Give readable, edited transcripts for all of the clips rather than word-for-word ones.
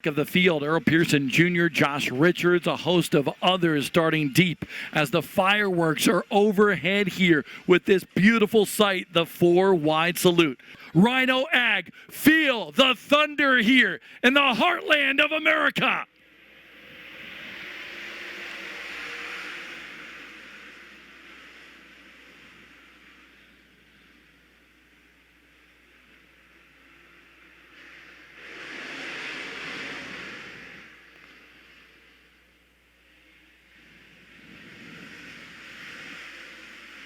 of the field, Earl Pearson Jr., Josh Richards, a host of others starting deep as the fireworks are overhead here with this beautiful sight, the 4-wide salute. Rhino Ag, feel the thunder here in the heartland of America.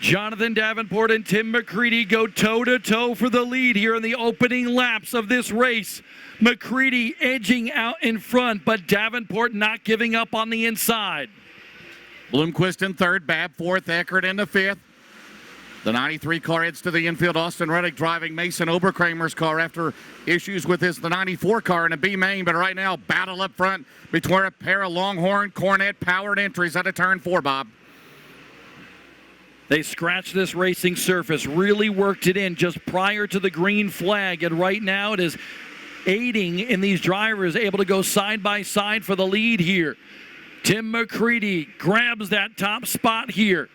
Jonathan Davenport and Tim McCready go toe-to-toe for the lead here in the opening laps of this race. McCready edging out in front, but Davenport not giving up on the inside. Bloomquist in third, Babb fourth, Eckert in the fifth. The 93 car heads to the infield. Austin Reddick driving Mason Oberkramer's car after issues with the 94 car in a B main. But right now, battle up front between a pair of Longhorn Cornet powered entries out of turn 4, Bob. They scratched this racing surface, really worked it in just prior to the green flag, and right now it is aiding in these drivers able to go side by side for the lead here. Tim McCready grabs that top spot here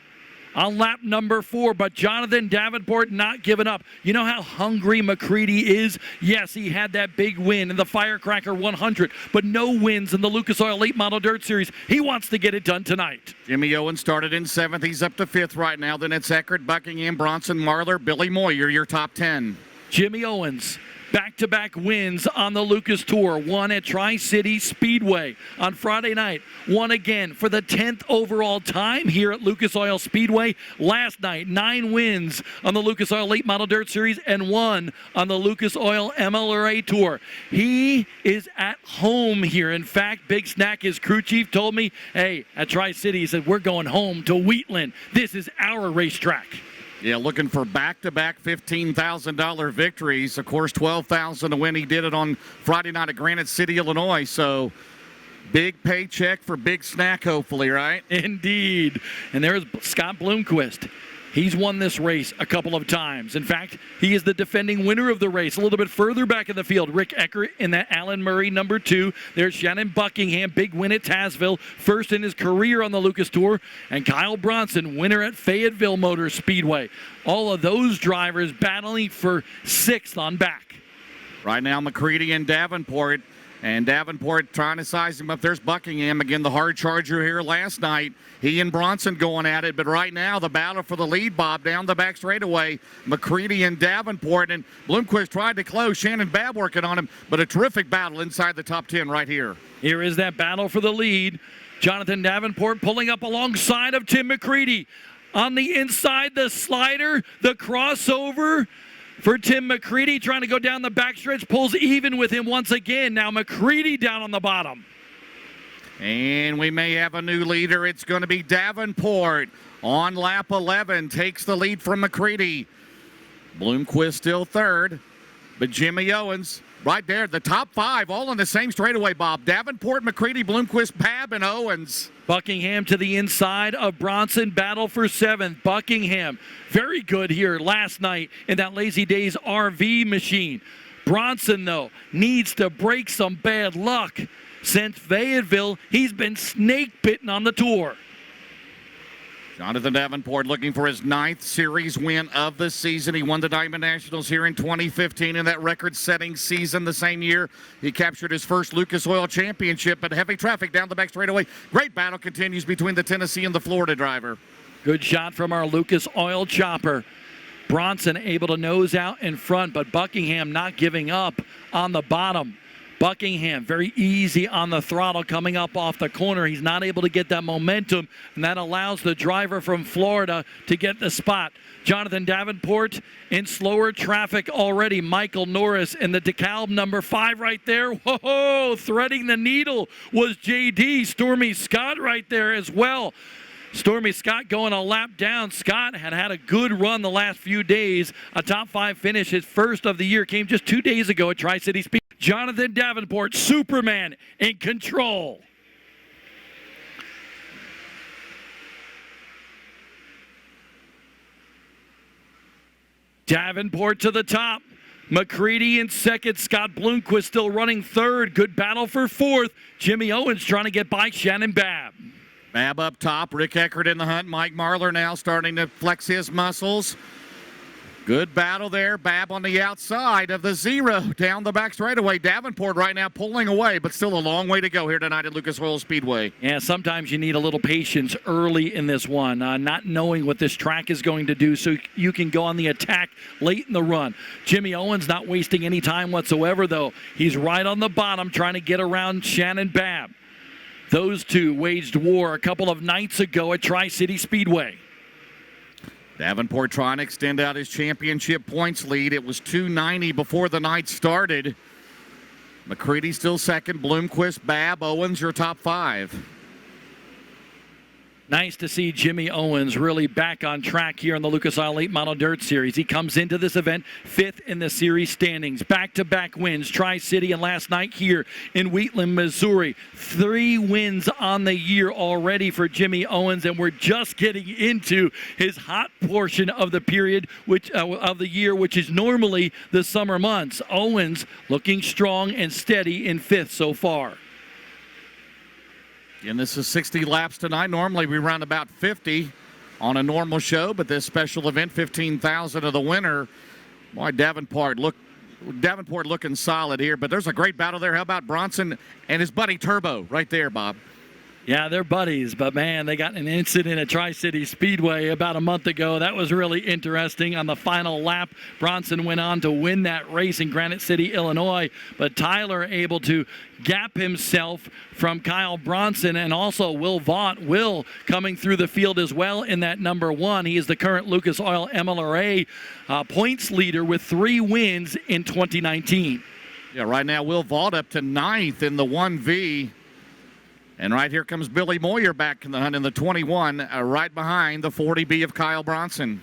on lap number 4, but Jonathan Davenport not giving up. You know how hungry McCready is? Yes, he had that big win in the Firecracker 100, but no wins in the Lucas Oil Late Model Dirt Series. He wants to get it done tonight. Jimmy Owens started in 7th. He's up to 5th right now. Then it's Eckert, Buckingham, Bronson, Marlar, Billy Moyer, your top 10. Jimmy Owens, back-to-back wins on the Lucas Tour. One at Tri-City Speedway on Friday night. One again for the 10th overall time here at Lucas Oil Speedway. Last night, 9 wins on the Lucas Oil Late Model Dirt Series and 1 on the Lucas Oil MLRA Tour. He is at home here. In fact, Big Snack, his crew chief, told me, hey, at Tri-City, he said, we're going home to Wheatland. This is our racetrack. Yeah, looking for back-to-back $15,000 victories. Of course, $12,000 to win. He did it on Friday night at Granite City, Illinois. So, big paycheck for Big Snack, hopefully, right? Indeed. And there's Scott Bloomquist. He's won this race a couple of times. In fact, he is the defending winner of the race. A little bit further back in the field, Rick Eckert in that Alan Murray number 2. There's Shannon Buckingham, big win at Tazeville, first in his career on the Lucas Tour. And Kyle Bronson, winner at Fayetteville Motor Speedway. All of those drivers battling for 6th on back. Right now, McCready and Davenport. And Davenport trying to size him up. There's Buckingham, again, the hard charger here last night. He and Bronson going at it. But right now, the battle for the lead, Bob, down the back straightaway. McCready and Davenport. And Bloomquist tried to close. Shannon Babb working on him. But a terrific battle inside the top 10 right here. Here is that battle for the lead. Jonathan Davenport pulling up alongside of Tim McCready. On the inside, the slider, the crossover for Tim McCready, trying to go down the backstretch, pulls even with him once again. Now McCready down on the bottom. And we may have a new leader. It's going to be Davenport on lap 11. Takes the lead from McCready. Bloomquist still third, but Jimmy Owens right there. The top 5 all on the same straightaway, Bob. Davenport, McCready, Bloomquist, Babb, and Owens. Buckingham to the inside of Bronson, battle for 7th. Buckingham, very good here last night in that Lazy Days RV machine. Bronson, though, needs to break some bad luck. Since Fayetteville, he's been snake-bitten on the tour. Jonathan Davenport looking for his 9th series win of the season. He won the Diamond Nationals here in 2015 in that record-setting season the same year. He captured his first Lucas Oil Championship, but heavy traffic down the back straightaway. Great battle continues between the Tennessee and the Florida driver. Good shot from our Lucas Oil chopper. Bronson able to nose out in front, but Buckingham not giving up on the bottom. Buckingham very easy on the throttle coming up off the corner. He's not able to get that momentum, and that allows the driver from Florida to get the spot. Jonathan Davenport in slower traffic already. Michael Norris in the DeKalb number 5 right there. Whoa, threading the needle was JD. Stormy Scott right there as well. Stormy Scott going a lap down. Scott had a good run the last few days. A top 5 finish, his first of the year, came just 2 days ago at Tri-City Speed. Jonathan Davenport, Superman, in control. Davenport to the top. McCready in second. Scott Bloomquist still running third. Good battle for fourth. Jimmy Owens trying to get by Shannon Babb. Babb up top. Rick Eckert in the hunt. Mike Marlar now starting to flex his muscles. Good battle there. Babb on the outside of the zero down the back straightaway. Davenport right now pulling away, but still a long way to go here tonight at Lucas Oil Speedway. Yeah, sometimes you need a little patience early in this one, not knowing what this track is going to do so you can go on the attack late in the run. Jimmy Owens not wasting any time whatsoever, though. He's right on the bottom trying to get around Shannon Babb. Those two waged war a couple of nights ago at Tri-City Speedway. Davenport trying to extend out his championship points lead. It was 290 before the night started. McCready still second. Bloomquist, Babb, Owens, your top five. Nice to see Jimmy Owens really back on track here in the Lucas Oil Late Model Dirt Series. He comes into this event fifth in the series standings. Back-to-back wins, Tri-City and last night here in Wheatland, Missouri. 3 wins on the year already for Jimmy Owens, and we're just getting into his hot portion of the period, of the year, which is normally the summer months. Owens looking strong and steady in fifth so far. And this is 60 laps tonight. Normally we run about 50 on a normal show, but this special event, 15,000 of the winner. Boy, Davenport looking solid here, but there's a great battle there. How about Bronson and his buddy Turbo right there, Bob? Yeah, they're buddies, but man, they got an incident at Tri-City Speedway about a month ago. That was really interesting. On the final lap, Bronson went on to win that race in Granite City, Illinois, but Tyler able to gap himself from Kyle Bronson, and also Will Vaught. Will coming through the field as well in that number 1. He is the current Lucas Oil MLRA points leader with 3 wins in 2019. Yeah, right now Will Vaught up to 9th in the 1V. And right here comes Billy Moyer back in the hunt in the 21, right behind the 40B of Kyle Bronson.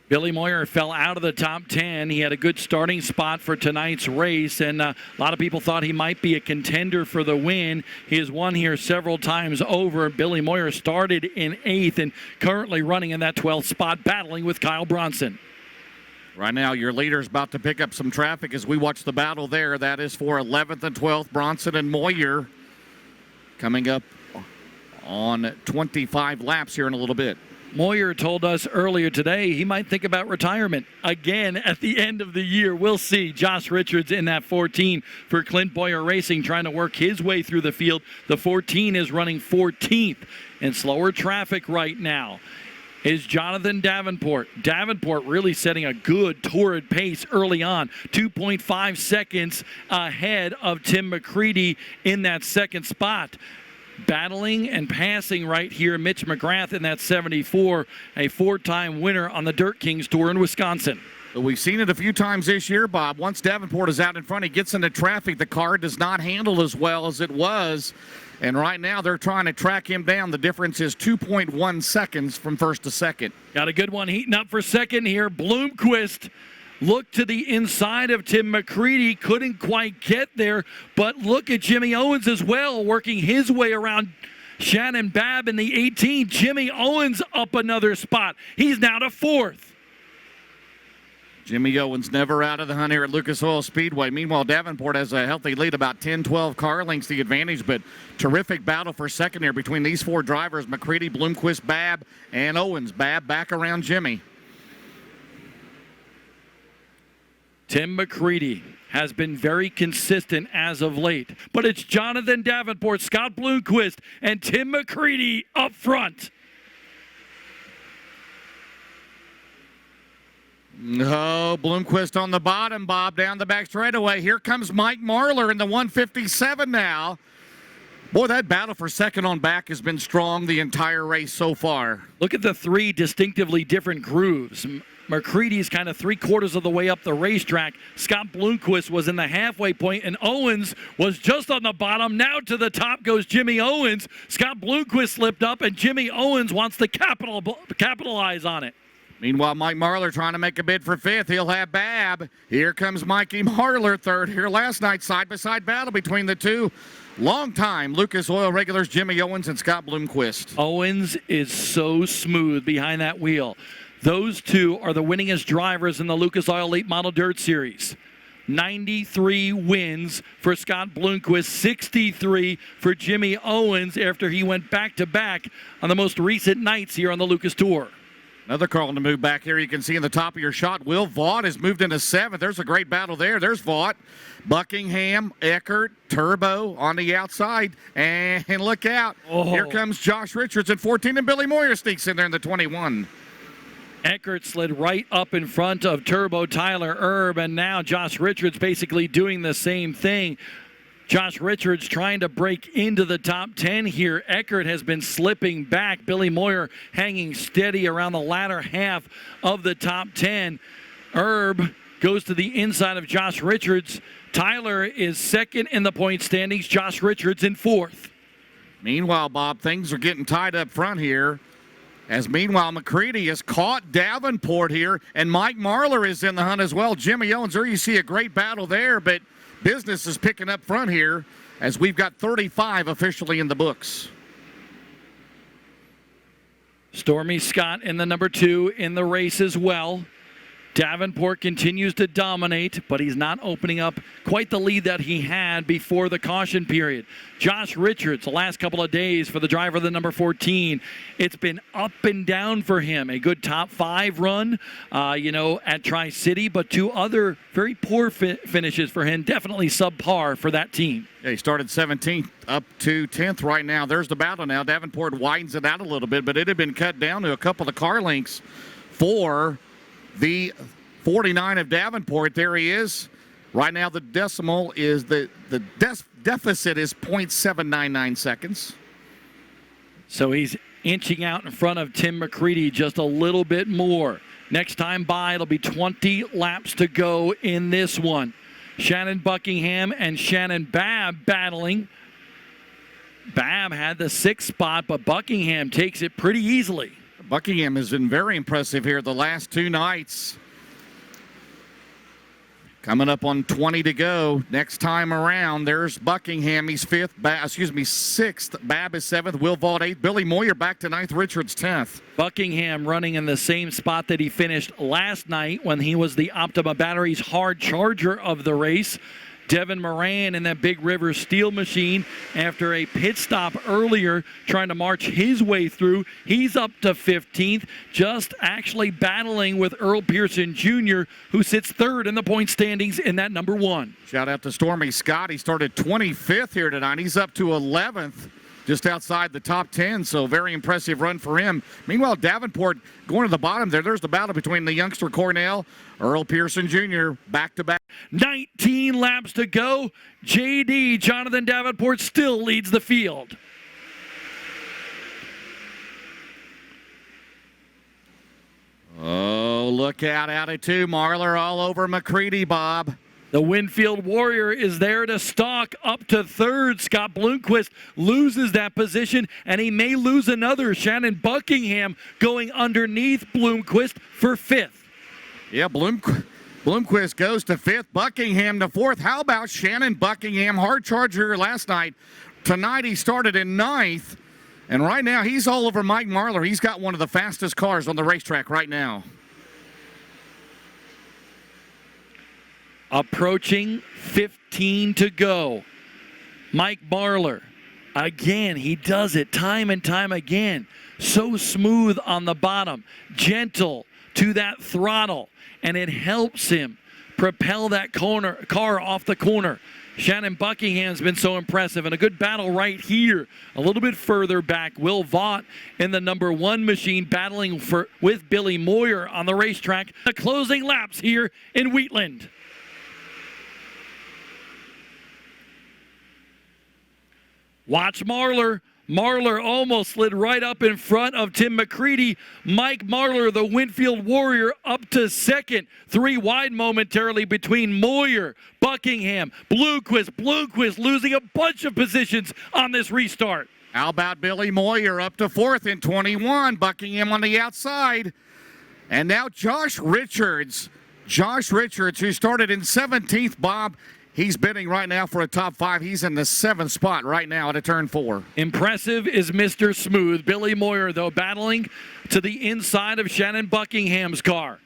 Billy Moyer fell out of the top 10. He had a good starting spot for tonight's race, and a lot of people thought he might be a contender for the win. He has won here several times over. Billy Moyer started in 8th and currently running in that 12th spot, battling with Kyle Bronson. Right now, your leader's about to pick up some traffic as we watch the battle there. That is for 11th and 12th, Bronson and Moyer. Coming up on 25 laps here in a little bit. Moyer told us earlier today he might think about retirement again at the end of the year. We'll see. Josh Richards in that 14 for Clint Boyer Racing, trying to work his way through the field. The 14 is running 14th in slower traffic right now. Is Jonathan Davenport. Davenport really setting a good torrid pace early on. 2.5 seconds ahead of Tim McCready in that second spot. Battling and passing right here, Mitch McGrath in that 74, a 4-time winner on the Dirt Kings Tour in Wisconsin. We've seen it a few times this year, Bob. Once Davenport is out in front, he gets into traffic. The car does not handle as well as it was. And right now they're trying to track him down. The difference is 2.1 seconds from first to second. Got a good one heating up for second here. Bloomquist looked to the inside of Tim McCready. Couldn't quite get there. But look at Jimmy Owens as well, working his way around Shannon Babb in the 18. Jimmy Owens up another spot. He's now to 4th. Jimmy Owens never out of the hunt here at Lucas Oil Speedway. Meanwhile, Davenport has a healthy lead, about 10, 12 car lengths the advantage, but terrific battle for second here between these 4 drivers, McCready, Bloomquist, Babb, and Owens. Babb back around Jimmy. Tim McCready has been very consistent as of late, but it's Jonathan Davenport, Scott Bloomquist, and Tim McCready up front. Oh, Bloomquist on the bottom, Bob, down the back straightaway. Here comes Mike Marlar in the 157 now. Boy, that battle for second on back has been strong the entire race so far. Look at the 3 distinctively different grooves. McCready's kind of 3/4 of the way up the racetrack. Scott Bloomquist was in the halfway point, and Owens was just on the bottom. Now to the top goes Jimmy Owens. Scott Bloomquist slipped up, and Jimmy Owens wants to capitalize on it. Meanwhile, Mike Marlar trying to make a bid for 5th. He'll have Babb. Here comes Mikey Marlar, 3rd. Here last night, side-by-side battle between the 2 long-time Lucas Oil regulars, Jimmy Owens and Scott Bloomquist. Owens is so smooth behind that wheel. Those two are the winningest drivers in the Lucas Oil Late Model Dirt Series. 93 wins for Scott Bloomquist, 63 for Jimmy Owens after he went back-to-back on the most recent nights here on the Lucas Tour. Another car to move back here. You can see in the top of your shot, Will Vaught has moved into 7th. There's a great battle there. There's Vaught, Buckingham, Eckert, Turbo on the outside. And look out. Here comes Josh Richards in 14, and Billy Moyer sneaks in there in the 21. Eckert slid right up in front of Turbo Tyler Erb, and now Josh Richards basically doing the same thing. Josh Richards trying to break into the top 10 here. Eckert has been slipping back. Billy Moyer hanging steady around the latter half of the top 10. Erb goes to the inside of Josh Richards. Tyler is second in the point standings. Josh Richards in 4th. Meanwhile, Bob, things are getting tied up front here. As meanwhile, McCready has caught Davenport here, and Mike Marlar is in the hunt as well. Jimmy Owens, there you see a great battle there, but business is picking up front here as we've got 35 officially in the books. Stormy Scott in the number 2 in the race as well. Davenport continues to dominate, but he's not opening up quite the lead that he had before the caution period. Josh Richards, the last couple of days for the driver of the number 14, it's been up and down for him. A good top 5 run, at Tri-City, but 2 other very poor finishes for him. Definitely subpar for that team. Yeah, he started 17th up to 10th right now. There's the battle now. Davenport widens it out a little bit, but it had been cut down to a couple of car lengths for the 49 of Davenport. There he is. Right now the decimal is the deficit is 0.799 seconds. So he's inching out in front of Tim McCready just a little bit more. Next time by, it'll be 20 laps to go in this one. Shannon Buckingham and Shannon Babb battling. Babb had the 6th spot, but Buckingham takes it pretty easily. Buckingham has been very impressive here the last 2 nights. Coming up on 20 to go. Next time around, there's Buckingham. He's 6th. Babb is 7th. Will Vaught 8th. Billy Moyer back to 9th. Richards 10th. Buckingham running in the same spot that he finished last night when he was the Optima Batteries hard charger of the race. Devin Moran in that Big River Steel machine after a pit stop earlier trying to march his way through. He's up to 15th, just actually battling with Earl Pearson Jr., who sits 3rd in the point standings in that number 1. Shout out to Stormy Scott. He started 25th here tonight. He's up to 11th, just outside the top 10, so very impressive run for him. Meanwhile, Davenport going to the bottom there. There's the battle between the youngster Cornell, Earl Pearson Jr., back-to-back. 19 laps to go. JD, Jonathan Davenport, still leads the field. Oh, look out of 2. Marlar all over McCready, Bob. The Winfield Warrior is there to stalk up to 3rd. Scott Bloomquist loses that position, and he may lose another. Shannon Buckingham going underneath Bloomquist for 5th. Yeah, Bloomquist goes to 5th. Buckingham to 4th. How about Shannon Buckingham? Hard charger last night. Tonight he started in 9th, and right now he's all over Mike Marlar. He's got one of the fastest cars on the racetrack right now. Approaching 15 to go. Mike Marlar, again, he does it time and time again. So smooth on the bottom, gentle to that throttle, and it helps him propel that car off the corner. Shannon Buckingham's been so impressive, and a good battle right here. A little bit further back, Will Vaught in the number 1 machine battling with Billy Moyer on the racetrack. The closing laps here in Wheatland. Watch Marlar. Marlar almost slid right up in front of Tim McCready. Mike Marlar, the Winfield Warrior, up to 2nd. 3 wide momentarily between Moyer, Buckingham, Bloomquist. Bloomquist losing a bunch of positions on this restart. How about Billy Moyer up to 4th in 21. Buckingham on the outside. And now Josh Richards. Josh Richards, who started in 17th, Bob, He's bidding right now for a top 5. He's in the 7th spot right now at a turn 4. Impressive is Mr. Smooth. Billy Moyer, though, battling to the inside of Shannon Buckingham's car.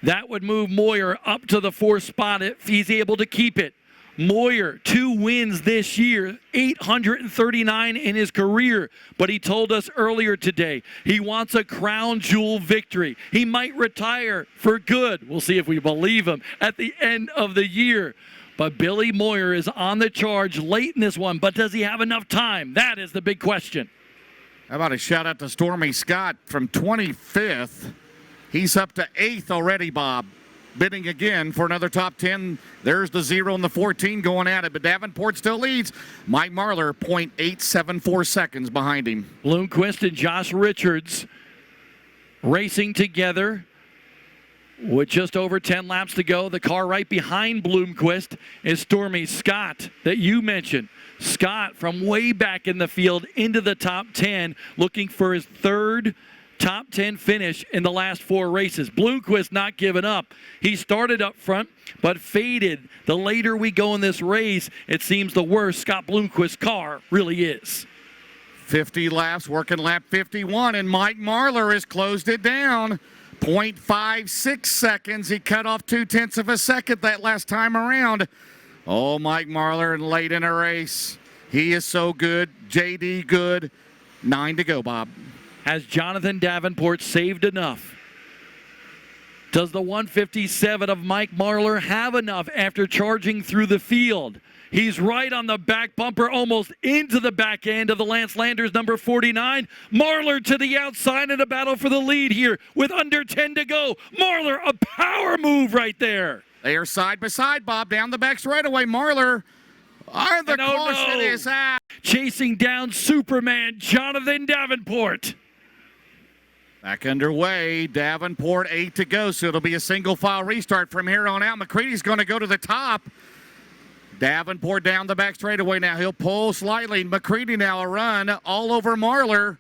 That would move Moyer up to the 4th spot if he's able to keep it. Moyer, 2 wins this year, 839 in his career. But he told us earlier today he wants a crown jewel victory. He might retire for good. We'll see if we believe him at the end of the year. But Billy Moyer is on the charge late in this one. But does he have enough time? That is the big question. How about a shout out to Stormy Scott from 25th? He's up to 8th already, Bob. Bidding again for another top 10. There's the 0 and the 14 going at it, but Davenport still leads. Mike Marlar, 0.874 seconds behind him. Bloomquist and Josh Richards racing together with just over 10 laps to go. The car right behind Bloomquist is Stormy Scott that you mentioned. Scott from way back in the field into the top 10, looking for his 3rd top 10 finish in the last 4 races. Bloomquist not giving up. He started up front, but faded. The later we go in this race, it seems the worse Scott Bloomquist's car really is. 50 laps, working lap 51, and Mike Marlar has closed it down. 0.56 seconds. He cut off 0.2 of a second that last time around. Oh, Mike Marlar late in a race. He is so good. JD good. 9 to go, Bob. Has Jonathan Davenport saved enough? Does the 157 of Mike Marlar have enough after charging through the field? He's right on the back bumper, almost into the back end of the Lance Landers, number 49. Marlar to the outside in a battle for the lead here with under 10 to go. Marlar, a power move right there. They are side by side, Bob, down the back straightaway. Marlar, the caution is out. Chasing down Superman Jonathan Davenport. Back underway. Davenport, 8 to go, so it'll be a single file restart from here on out. McCready's going to go to the top. Davenport down the back straightaway now. He'll pull slightly. McCready now a run all over Marlar.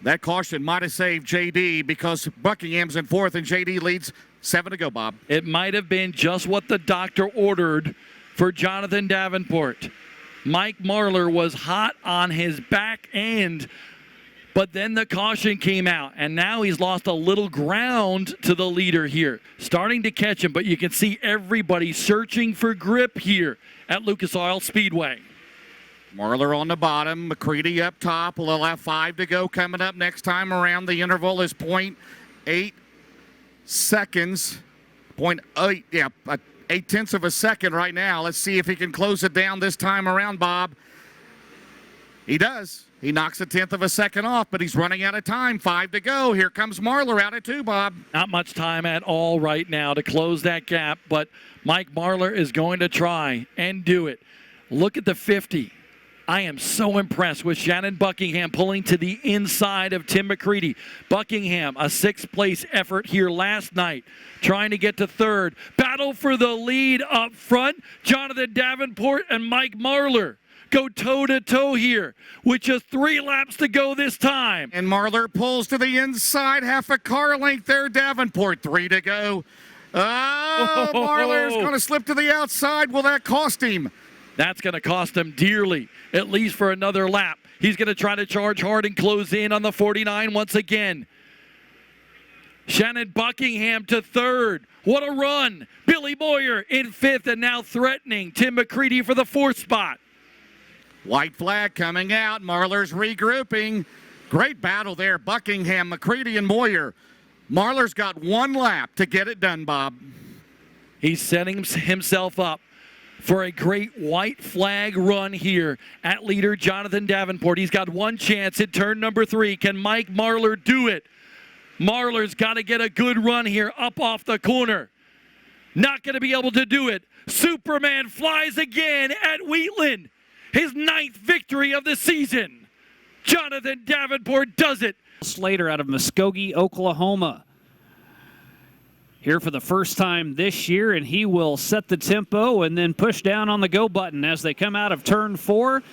That caution might have saved JD because Buckingham's in 4th and JD leads. 7 to go, Bob. It might have been just what the doctor ordered for Jonathan Davenport. Mike Marlar was hot on his back end, but then the caution came out, and now he's lost a little ground to the leader here. Starting to catch him, but you can see everybody searching for grip here at Lucas Oil Speedway. Marlar on the bottom, McCready up top. We'll have 5 to go coming up next time around. The interval is 0.8 seconds. 0.8, yeah, 0.8 of a second right now. Let's see if he can close it down this time around, Bob. He does. He knocks 1/10 of a second off, but he's running out of time. 5 to go. Here comes Marlar out at 2, Bob. Not much time at all right now to close that gap, but Mike Marlar is going to try and do it. Look at the 50. I am so impressed with Shannon Buckingham pulling to the inside of Tim McCready. Buckingham, a 6th place effort here last night, trying to get to 3rd. Battle for the lead up front. Jonathan Davenport and Mike Marlar go toe-to-toe here with just 3 laps to go this time. And Marlar pulls to the inside, half a car length there. Davenport, 3 to go. Oh, Marlar's going to slip to the outside. Will that cost him? That's going to cost him dearly, at least for another lap. He's going to try to charge hard and close in on the 49 once again. Shannon Buckingham to 3rd. What a run. Billy Moyer in 5th and now threatening Tim McCready for the 4th spot. White flag coming out. Marlar's regrouping. Great battle there. Buckingham, McCready, and Moyer. Marlar's got 1 lap to get it done, Bob. He's setting himself up for a great white flag run here at leader Jonathan Davenport. He's got 1 chance at turn number 3. Can Mike Marlar do it? Marlar's got to get a good run here up off the corner. Not going to be able to do it. Superman flies again at Wheatland. His 9th victory of the season. Jonathan Davenport does it. Slader out of Muskogee, Oklahoma. Here for the first time this year, and he will set the tempo and then push down on the go button as they come out of turn 4.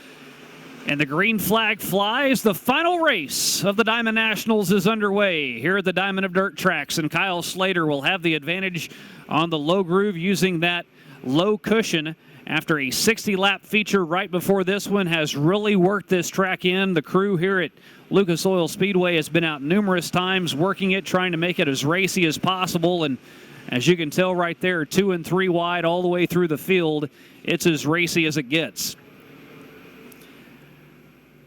And the green flag flies. The final race of the Diamond Nationals is underway here at the Diamond of Dirt tracks, and Kyle Slater will have the advantage on the low groove using that low cushion after a 60-lap feature right before this one has really worked this track in. The crew here at Lucas Oil Speedway has been out numerous times working it, trying to make it as racy as possible. And as you can tell right there, 2 and 3 wide all the way through the field, it's as racy as it gets.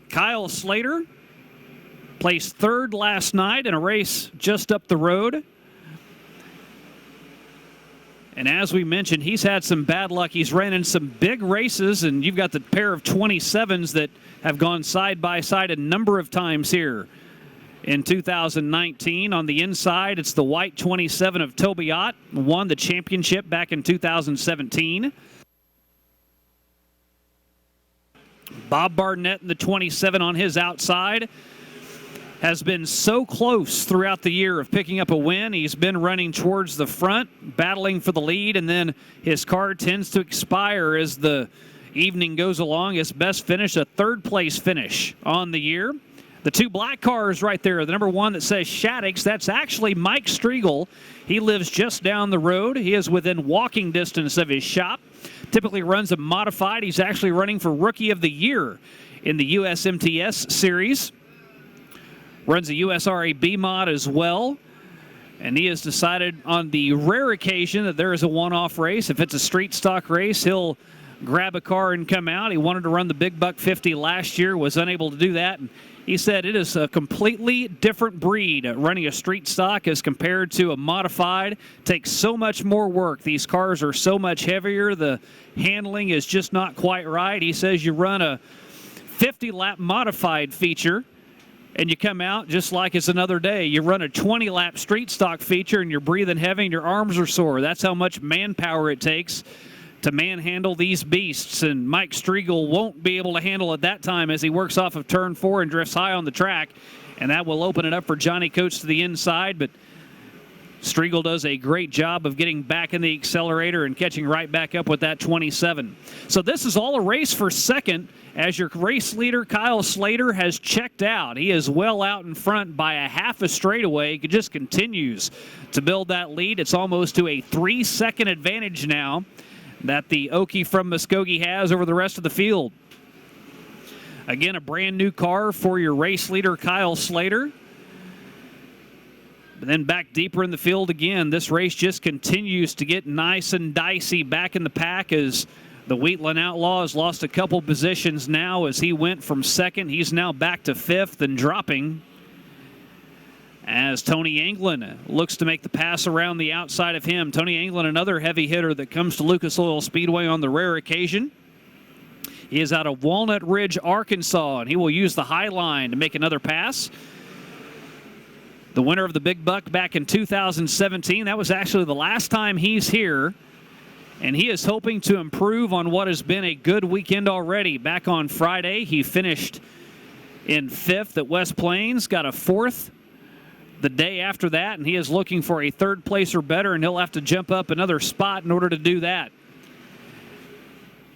Kyle Slater placed third last night in a race just up the road. And as we mentioned, he's had some bad luck. He's ran in some big races, and you've got the pair of 27s that have gone side by side a number of times here in 2019. On the inside, it's the white 27 of Tobiat, won the championship back in 2017. Bob Barnett in the 27 on his outside has been so close throughout the year of picking up a win. He's been running towards the front, battling for the lead, and then his car tends to expire as the evening goes along. His best finish, a third-place finish on the year. The 2 black cars right there, the number 1 that says Shaddix, that's actually Mike Striegel. He lives just down the road. He is within walking distance of his shop. Typically runs a modified. He's actually running for Rookie of the Year in the USMTS Series. Runs a USRA B mod as well. And he has decided on the rare occasion that there is a one-off race. If it's a street stock race, he'll grab a car and come out. He wanted to run the Big Buck 50 last year, was unable to do that. And he said it is a completely different breed. Running a street stock as compared to a modified takes so much more work. These cars are so much heavier. The handling is just not quite right. He says you run a 50-lap modified feature, and you come out just like it's another day. You run a 20-lap street stock feature, and you're breathing heavy, and your arms are sore. That's how much manpower it takes to manhandle these beasts. And Mike Striegel won't be able to handle it that time as he works off of turn 4 and drifts high on the track. And that will open it up for Johnny Coates to the inside. But Striegel does a great job of getting back in the accelerator and catching right back up with that 27. So this is all a race for second, as your race leader, Kyle Slater, has checked out. He is well out in front by a half a straightaway. He just continues to build that lead. It's almost to a 3-second advantage now that the Okie from Muskogee has over the rest of the field. Again, a brand new car for your race leader, Kyle Slater. But then back deeper in the field again. This race just continues to get nice and dicey back in the pack as the Wheatland Outlaw has lost a couple positions now as he went from second. He's now back to 5th and dropping as Tony Anglin looks to make the pass around the outside of him. Tony Anglin, another heavy hitter that comes to Lucas Oil Speedway on the rare occasion. He is out of Walnut Ridge, Arkansas, and he will use the high line to make another pass. The winner of the Big Buck back in 2017. That was actually the last time he's here. And he is hoping to improve on what has been a good weekend already. Back on Friday, he finished in 5th at West Plains, got a 4th the day after that, and he is looking for a 3rd place or better, and he'll have to jump up another spot in order to do that.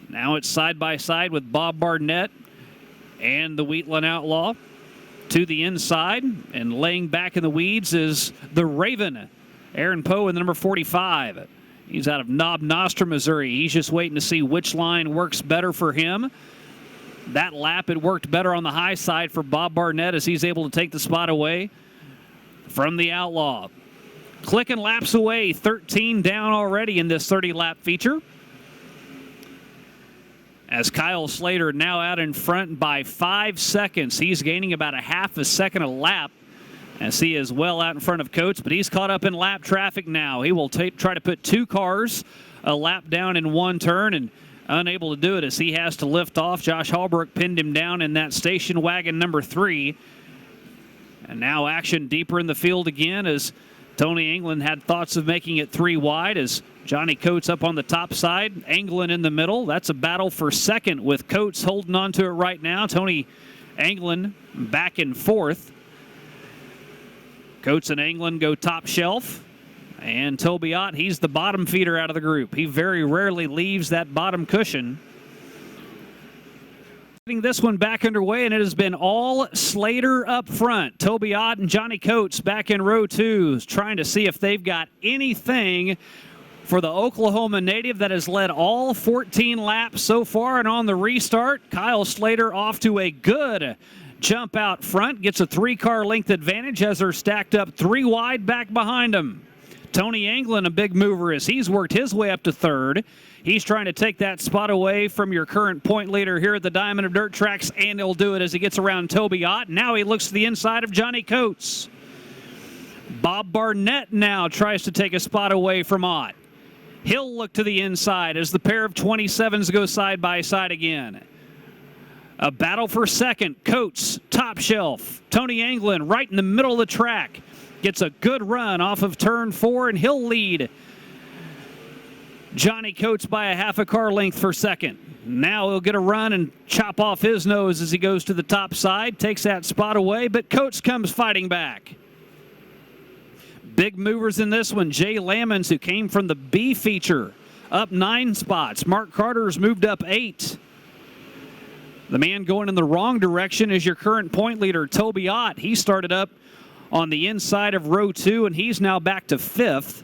Now it's side by side with Bob Barnett and the Wheatland Outlaw to the inside, and laying back in the weeds is the Raven, Aaron Poe in the number 45. He's out of Knob Nostra, Missouri. He's just waiting to see which line works better for him. That lap, it worked better on the high side for Bob Barnett as he's able to take the spot away from the Outlaw. Clicking laps away, 13 down already in this 30-lap feature. As Kyle Slater now out in front by 5 seconds. He's gaining about a half a second a lap as he is well out in front of Coates, but he's caught up in lap traffic now. He will try to put 2 cars a lap down in one turn, and unable to do it as he has to lift off. Josh Hallbrook pinned him down in that station wagon number 3. And now action deeper in the field again as Tony Anglin had thoughts of making it 3 wide as Johnny Coates up on the top side. Anglin in the middle. That's a battle for second with Coates holding on to it right now. Tony Anglin back in 4th. Coates and Anglin go top shelf. And Tobiat, he's the bottom feeder out of the group. He very rarely leaves that bottom cushion. Getting this one back underway, and it has been all Slater up front. Tobiat and Johnny Coates back in row 2, trying to see if they've got anything for the Oklahoma native that has led all 14 laps so far. And on the restart, Kyle Slater off to a good jump out front, gets a 3-car length advantage as they're stacked up 3 wide back behind him. Tony Anglin, a big mover as he's worked his way up to 3rd. He's trying to take that spot away from your current point leader here at the Diamond of Dirt Tracks, and he'll do it as he gets around Toby Ott. Now he looks to the inside of Johnny Coates. Bob Barnett now tries to take a spot away from Ott. He'll look to the inside as the pair of 27s go side by side again. A battle for second. Coates, top shelf. Tony Anglin right in the middle of the track. Gets a good run off of turn 4, and he'll lead Johnny Coates by a half a car length for second. Now he'll get a run and chop off his nose as he goes to the top side. Takes that spot away, but Coates comes fighting back. Big movers in this one. Jay Lammons, who came from the B feature, up 9 spots. Mark Carter's moved up 8. The man going in the wrong direction is your current point leader, Toby Ott. He started up on the inside of row 2, and he's now back to 5th.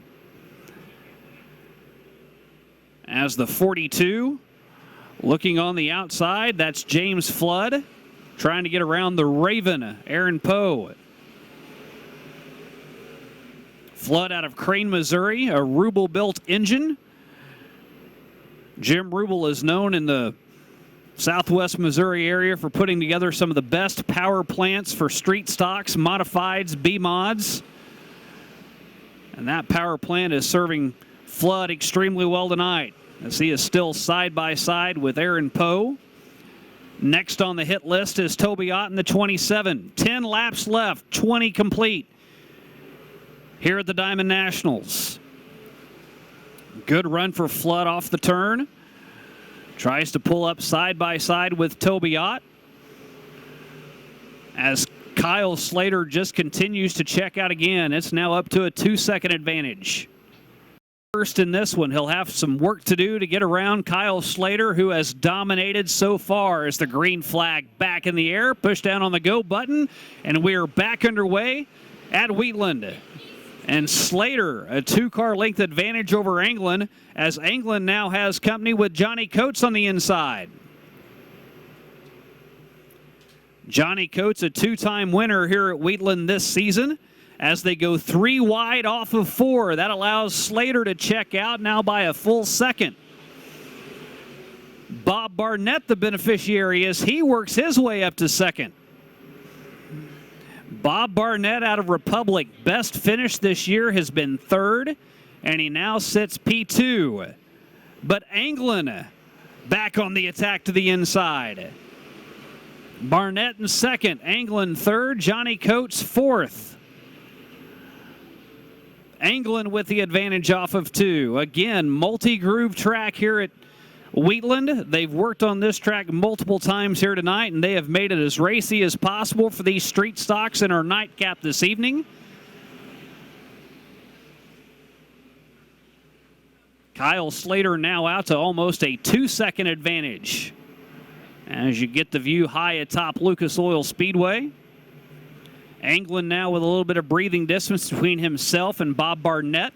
As the 42, looking on the outside, that's James Flood, trying to get around the Raven, Aaron Poe. Flood out of Crane, Missouri, a Rubel-built engine. Jim Rubel is known in the Southwest Missouri area for putting together some of the best power plants for street stocks, modifieds, B-mods. And that power plant is serving Flood extremely well tonight, as he is still side by side with Aaron Poe. Next on the hit list is Toby Ott in the 27. 10 laps left, 20 complete here at the Diamond Nationals. Good run for Flood off the turn. Tries to pull up side by side with Toby Ott, as Kyle Slater just continues to check out again. It's now up to a 2-second advantage. First in this one, he'll have some work to do to get around Kyle Slater, who has dominated so far. As the green flag back in the air, push down on the go button, and we're back underway at Wheatland. And Slater, a 2-car length advantage over Anglin, as Anglin now has company with Johnny Coates on the inside. Johnny Coates, a 2-time winner here at Wheatland this season, as they go 3 wide off of 4. That allows Slater to check out now by a full second. Bob Barnett, the beneficiary, as he works his way up to second. Bob Barnett out of Republic, best finish this year has been 3rd, and he now sits P2. But Anglin back on the attack to the inside. Barnett in 2nd, Anglin 3rd, Johnny Coates 4th. Anglin with the advantage off of 2. Again, multi-groove track here at Wheatland. They've worked on this track multiple times here tonight, and they have made it as racy as possible for these street stocks in our nightcap this evening. Kyle Slater now out to almost a 2-second advantage as you get the view high atop Lucas Oil Speedway. Anglin now with a little bit of breathing distance between himself and Bob Barnett.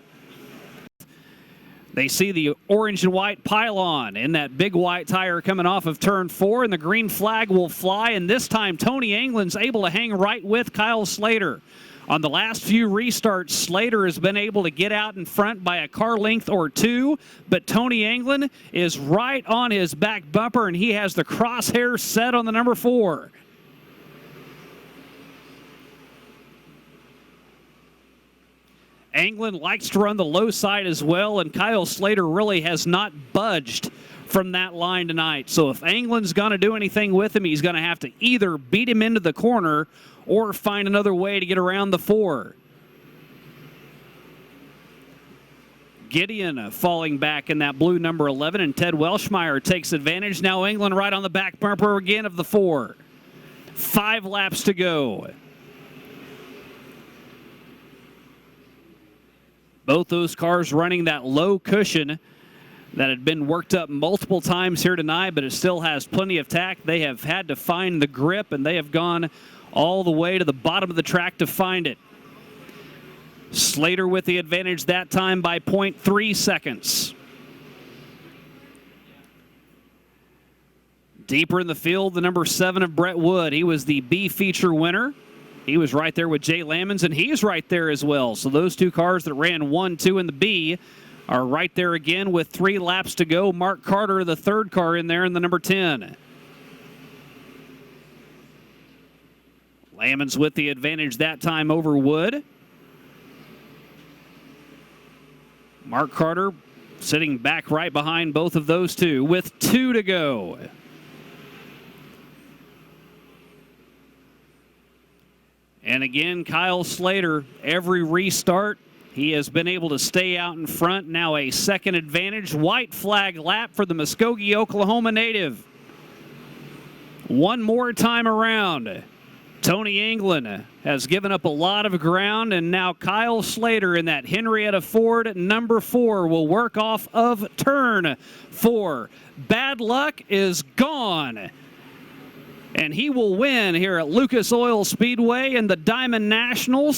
They see the orange and white pylon in that big white tire coming off of turn 4, and the green flag will fly, and this time Tony Anglin's able to hang right with Kyle Slater. On the last few restarts, Slater has been able to get out in front by a car length or 2, but Tony Anglin is right on his back bumper, and he has the crosshairs set on the number 4. Anglin likes to run the low side as well, and Kyle Slater really has not budged from that line tonight. So if Anglin's going to do anything with him, he's going to have to either beat him into the corner or find another way to get around the 4. Gideon falling back in that blue number 11, and Ted Welshmeyer takes advantage. Now Anglin right on the back bumper again of the 4. 5 laps to go. Both those cars running that low cushion that had been worked up multiple times here tonight, but it still has plenty of tack. They have had to find the grip, and they have gone all the way to the bottom of the track to find it. Slater with the advantage that time by 0.3 seconds. Deeper in the field, the number 7 of Brett Wood. He was the B feature winner. He was right there with Jay Lammons, and he's right there as well. So those two cars that ran 1, 2 in the B are right there again with 3 laps to go. Mark Carter, the third car in there, in the number 10. Lammons with the advantage that time over Wood. Mark Carter sitting back right behind both of those two with 2 to go. And again, Kyle Slater, every restart, he has been able to stay out in front. Now a second advantage. White flag lap for the Muskogee, Oklahoma native. One more time around. Tony England has given up a lot of ground, and now Kyle Slater in that Henrietta Ford number 4 will work off of turn 4. Bad luck is gone. And he will win here at Lucas Oil Speedway in the Diamond Nationals.